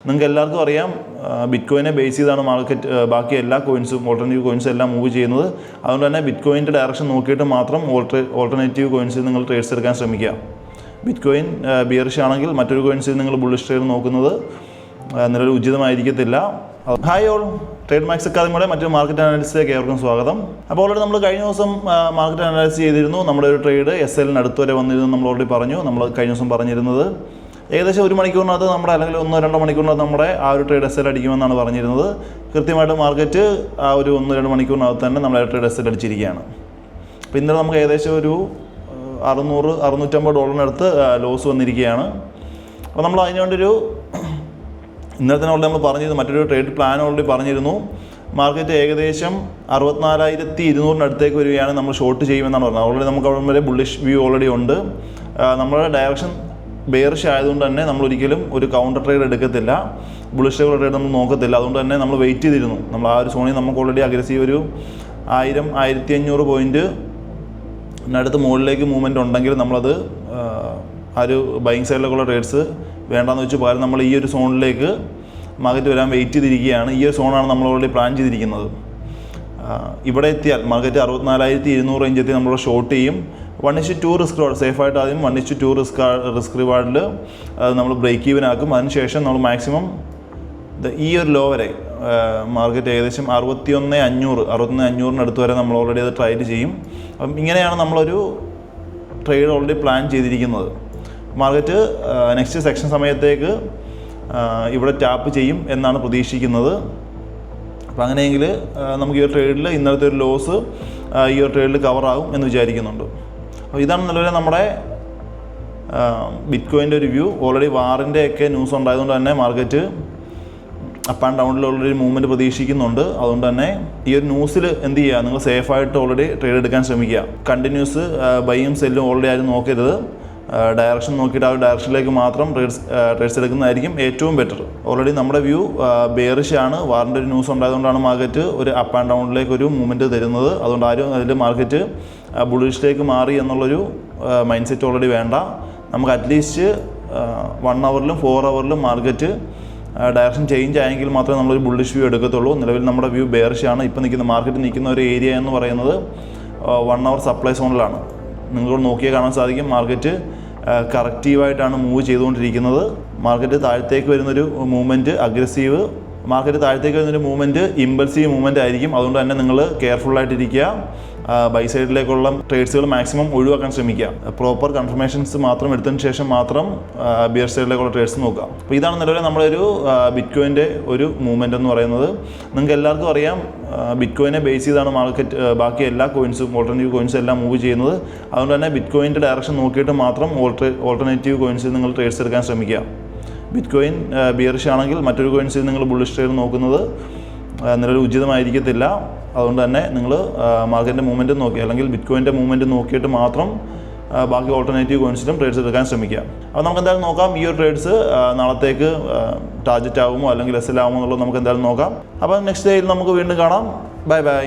നിങ്ങൾക്ക് എല്ലാവർക്കും അറിയാം ബിറ്റ് കോയിനെ ബേസ് ചെയ്താണ് മാർക്കറ്റ് ബാക്കി എല്ലാ കോയിൻസും ഓൾട്ടർനേറ്റീവ് കോയിൻസും എല്ലാം മൂവ് ചെയ്യുന്നത്. അതുകൊണ്ട് തന്നെ ബിറ്റ് കോയിൻ്റെ ഡയറക്ഷൻ നോക്കിയിട്ട് മാത്രം ഓൾട്ടർനേറ്റീവ് കോയിൻസിൽ നിങ്ങൾ ട്രേഡ്സ് എടുക്കാൻ ശ്രമിക്കുക. ബിറ്റ് കോയിൻ ബിയറിഷ് ആണെങ്കിൽ മറ്റൊരു കോയിൻസിൽ നിങ്ങൾ ബുള്ളിഷ് ട്രേഡ് നോക്കുന്നത് നിലവിൽ ഉചിതമായിരിക്കത്തില്ല. ഹായ് ഓൾ, ട്രേഡ് മാക്സ് അക്കാദമിയുടെ മറ്റൊരു മാർക്കറ്റ് അനാലിസിസിലേക്ക് ഏവർക്കും സ്വാഗതം. അപ്പോൾ ഓൾറെഡി നമ്മൾ കഴിഞ്ഞ ദിവസം മാർക്കറ്റ് അനാലിസിസ് ചെയ്തിരുന്നു. നമ്മുടെ ഒരു ട്രേഡ് SL അടുത്ത് വരെ വന്നിരുന്നു നമ്മൾ ഓൾറെഡി പറഞ്ഞു. നമ്മൾ കഴിഞ്ഞ ദിവസം പറഞ്ഞിരുന്നത് ഏകദേശം 1 മണിക്കൂറിനകത്ത് നമ്മുടെ അല്ലെങ്കിൽ 1-2 മണിക്കൂറിനകത്ത് നമ്മുടെ ആ ഒരു ട്രേഡ് SL അടിക്കുമെന്നാണ് പറഞ്ഞിരുന്നത്. കൃത്യമായിട്ട് മാർക്കറ്റ് ആ ഒരു 1-2 മണിക്കൂറിനകത്ത് തന്നെ നമ്മളെ ട്രേഡ് SL അടിച്ചിരിക്കുകയാണ്. അപ്പോൾ ഇന്നലെ നമുക്ക് ഏകദേശം ഒരു $600-650 ലോസ് വന്നിരിക്കുകയാണ്. അപ്പോൾ നമ്മൾ അതിനുവേണ്ടൊരു ഇന്നലെ തന്നെ ഓൾറെഡി നമ്മൾ പറഞ്ഞിരുന്നു, മറ്റൊരു ട്രേഡ് പ്ലാൻ ഓൾറെഡി പറഞ്ഞിരുന്നു. മാർക്കറ്റ് ഏകദേശം 64,200 അടുത്തേക്ക് വരികയാണ്, നമ്മൾ ഷോർട്ട് ചെയ്യുമെന്നാണ് പറഞ്ഞത്. ഓൾറെഡി നമുക്ക് അവിടെ വരെ ബുള്ളിഷ് വ്യൂ ഓൾറെഡി ഉണ്ട്. നമ്മുടെ ഡയറക്ഷൻ ബെയറിഷ് ആയതുകൊണ്ട് തന്നെ നമ്മൾ ഒരിക്കലും ഒരു കൗണ്ടർ ട്രേഡ് എടുക്കത്തില്ല, ബുള്ളിഷ് ട്രേഡ് നമ്മൾ നോക്കത്തില്ല. അതുകൊണ്ട് തന്നെ നമ്മൾ വെയിറ്റ് ചെയ്തിരുന്നു. നമ്മൾ ആ ഒരു സോണിൽ നമുക്ക് ഓൾറെഡി അഗ്രസീവ് ഒരു 1000-1500 പോയിൻറ്റ് അടുത്ത് മുകളിലേക്ക് മൂവ്മെൻറ്റ് ഉണ്ടെങ്കിൽ നമ്മളത് ആ ഒരു ബൈങ് സൈഡിലേക്കുള്ള ട്രേഡ്സ് വേണ്ടാന്ന് വെച്ച് പകരം നമ്മൾ ഈ ഒരു സോണിലേക്ക് മാർക്കറ്റ് വരാൻ വെയിറ്റ് ചെയ്തിരിക്കുകയാണ്. ഈ ഒരു സോണാണ് നമ്മൾ ഓൾറെഡി പ്ലാൻ ചെയ്തിരിക്കുന്നത്. ഇവിടെ എത്തിയാൽ മാർക്കറ്റ് 64,200 റേഞ്ച് എത്തി നമ്മൾ ഷോർട്ട് ചെയ്യും. 1:2 റിസ്ക് റിവാർഡ് സേഫായിട്ട് ആദ്യം 1:2 റിസ്ക് റിവാർഡിൽ നമ്മൾ ബ്രേക്ക് ഈവൻ ആക്കും. അതിനുശേഷം നമ്മൾ മാക്സിമം ഈ ഒരു ലോ വരെ മാർക്കറ്റ് ഏകദേശം 61,500 അടുത്ത് വരെ നമ്മൾ ഓൾറെഡി അത് ട്രൈ ചെയ്യും. അപ്പം ഇങ്ങനെയാണ് നമ്മളൊരു ട്രേഡ് ഓൾറെഡി പ്ലാൻ ചെയ്തിരിക്കുന്നത്. മാർക്കറ്റ് നെക്സ്റ്റ് സെക്ഷൻ സമയത്തേക്ക് ഇവിടെ ടാപ്പ് ചെയ്യും എന്നാണ് പ്രതീക്ഷിക്കുന്നത്. അപ്പം അങ്ങനെയെങ്കിൽ നമുക്ക് ഈ ഒരു ട്രേഡിൽ ഇന്നലത്തെ ഒരു ലോസ് ഈ ഒരു ട്രേഡിൽ കവറാകും എന്ന് വിചാരിക്കുന്നുണ്ട്. അപ്പോൾ ഇതാണ് നിലവിലെ നമ്മുടെ ബിറ്റ് കോയിൻ്റെ ഒരു വ്യൂ. ഓൾറെഡി വാറിൻ്റെ ഒക്കെ ന്യൂസ് ഉണ്ടായതുകൊണ്ട് തന്നെ മാർക്കറ്റ് അപ്പ് ആൻഡ് ഡൗണിലുള്ളൊരു മൂവ്മെൻറ്റ് പ്രതീക്ഷിക്കുന്നുണ്ട്. അതുകൊണ്ട് തന്നെ ഈ ഒരു ന്യൂസിൽ എന്ത് ചെയ്യുക, നിങ്ങൾ സേഫായിട്ട് ഓൾറെഡി ട്രേഡ് എടുക്കാൻ ശ്രമിക്കുക. കണ്ടിന്യൂസ് ബൈയും സെല്ലും ഓൾറെഡി ആരും നോക്കരുത്. ഡയറക്ഷൻ നോക്കിയിട്ട് ആ ഒരു ഡയറക്ഷനിലേക്ക് മാത്രം ട്രേഡ്സ് എടുക്കുന്നതായിരിക്കും ഏറ്റവും ബെറ്റർ. ഓൾറെഡി നമ്മുടെ വ്യൂ ബെയറിഷ് ആണ്. വാറിൻ്റെ ഒരു ന്യൂസ് ഉണ്ടായതുകൊണ്ടാണ് മാർക്കറ്റ് ഒരു അപ്പ് ആൻഡ് ഡൗണിലേക്ക് ഒരു മൂവ്മെൻറ്റ് തരുന്നത്. അതുകൊണ്ട് ആരും അതിൽ മാർക്കറ്റ് ബുള്ളിഷിലേക്ക് മാറി എന്നുള്ളൊരു മൈൻഡ് സെറ്റ് ഓൾറെഡി വേണ്ട. നമുക്ക് അറ്റ്ലീസ്റ്റ് 1 hourലും 4 hourലും മാർക്കറ്റ് ഡയറക്ഷൻ ചേഞ്ച് ആയെങ്കിൽ മാത്രമേ നമ്മളൊരു ബുള്ളിഷ് വ്യൂ എടുക്കത്തുള്ളൂ. നിലവിൽ നമ്മുടെ വ്യൂ ബെയറിഷ് ആണ്. ഇപ്പോൾ മാർക്കറ്റ് നിൽക്കുന്ന ഒരു ഏരിയ എന്ന് പറയുന്നത് 1 hour സപ്ലൈ സോണിലാണ്. നിങ്ങൾക്ക് നോക്കിയാൽ കാണാൻ സാധിക്കും മാർക്കറ്റ് കറക്റ്റീവായിട്ടാണ് മൂവ് ചെയ്തുകൊണ്ടിരിക്കുന്നത്. മാർക്കറ്റ് താഴത്തേക്ക് വരുന്നൊരു മൂവ്മെൻറ്റ് അഗ്രസീവ്, മാർക്കറ്റ് താഴത്തേക്ക് വരുന്നൊരു മൂവ്മെൻറ്റ് ഇമ്പൾസീവ് മൂവ്മെൻറ്റ് ആയിരിക്കും. അതുകൊണ്ട് തന്നെ നിങ്ങൾ കെയർഫുള്ളായിട്ടിരിക്കുക. ബൈ സൈഡിലേക്കുള്ള ട്രേഡ്സുകൾ മാക്സിമം ഒഴിവാക്കാൻ ശ്രമിക്കുക. പ്രോപ്പർ കൺഫർമേഷൻസ് മാത്രം എടുത്തതിന് ശേഷം മാത്രം ബിയർ സൈഡിലേക്കുള്ള ട്രേഡ്സ് നോക്കുക. അപ്പോൾ ഇതാണ് നിലവിലെ നമ്മുടെ ഒരു ബിറ്റ് കോയിൻ്റെ ഒരു മൂവ്മെൻറ്റ് എന്ന് പറയുന്നത്. നിങ്ങൾക്ക് എല്ലാവർക്കും അറിയാം ബിറ്റ് കോയിനെ ബേസ് ചെയ്താണ് മാർക്കറ്റ് ബാക്കി എല്ലാ കോയിൻസും ഓൾട്ടർനേറ്റീവ് കോയിൻസും എല്ലാം മൂവ് ചെയ്യുന്നത്. അതുകൊണ്ട് തന്നെ ബിറ്റ് കോയിൻ്റെ ഡയറക്ഷൻ നോക്കിയിട്ട് മാത്രം ഓൾട്ടർനേറ്റീവ് കോയിൻസിൽ നിങ്ങൾ ട്രേഡ്സ് എടുക്കാൻ ശ്രമിക്കുക. ബിറ്റ് കോയിൻ ബിയറിഷ് ആണെങ്കിൽ മറ്റൊരു കോയിൻസിൽ നിങ്ങൾ ബുള്ളിഷ് ട്രേഡ് നോക്കുന്നത് നിലവിൽ ഉചിതമായിരിക്കത്തില്ല. അതുകൊണ്ട് തന്നെ നിങ്ങൾ മാർക്കറ്റിൻ്റെ മൂവ്മെൻറ്റ് നോക്കി അല്ലെങ്കിൽ ബിറ്റ് കോയിൻ്റെ മൂവ്മെൻറ്റ് നോക്കിയിട്ട് മാത്രം ബാക്കി ഓൾട്ടർനേറ്റീവ് കോയിൻസിലും ട്രേഡ്സ് എടുക്കാൻ ശ്രമിക്കുക. അപ്പോൾ നമുക്ക് എന്തായാലും നോക്കാം ഈ ഒരു ട്രേഡ്സ് നാളത്തേക്ക് ടാർജറ്റ് ആകുമോ അല്ലെങ്കിൽ SL ആകുമോ എന്നുള്ളത് നമുക്ക് എന്തായാലും നോക്കാം. അപ്പോൾ നെക്സ്റ്റ് ഡേയിൽ നമുക്ക് വീണ്ടും കാണാം. Bye bye.